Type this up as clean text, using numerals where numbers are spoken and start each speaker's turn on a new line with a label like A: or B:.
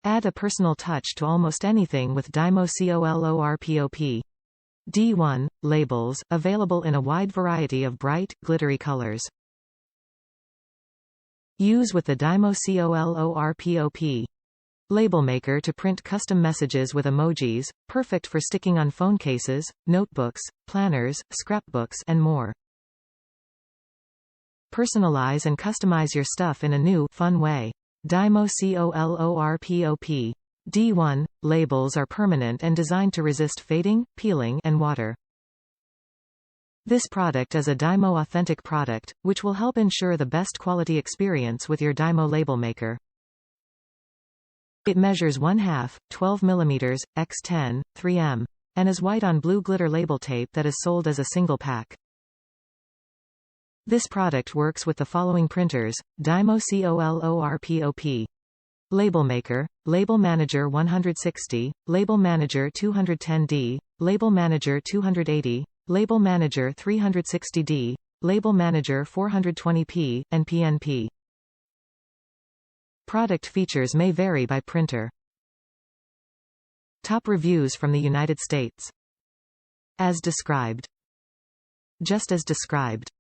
A: Add a personal touch to almost anything with DYMO COLORPOP. D1 labels, available in a wide variety of bright, glittery colors. Use with the DYMO COLORPOP. LabelMaker to print custom messages with emojis, perfect for sticking on phone cases, notebooks, planners, scrapbooks, and more. Personalize and customize your stuff in a new, fun way. DYMO COLORPOP. D1 labels are permanent and designed to resist fading, peeling, and water. This product is a DYMO authentic product, which will help ensure the best quality experience with your DYMO LabelMaker. It measures 1/2, 12 mm, x 10, 3m, and is white on blue glitter label tape that is sold as a single pack. This product works with the following printers: DYMO COLORPOP, LabelMaker, LabelManager 160, LabelManager 210D, LabelManager 280, LabelManager 360D, LabelManager 420p, and PNP. Product features may vary by printer. Top reviews from the United States. As described. Just as described.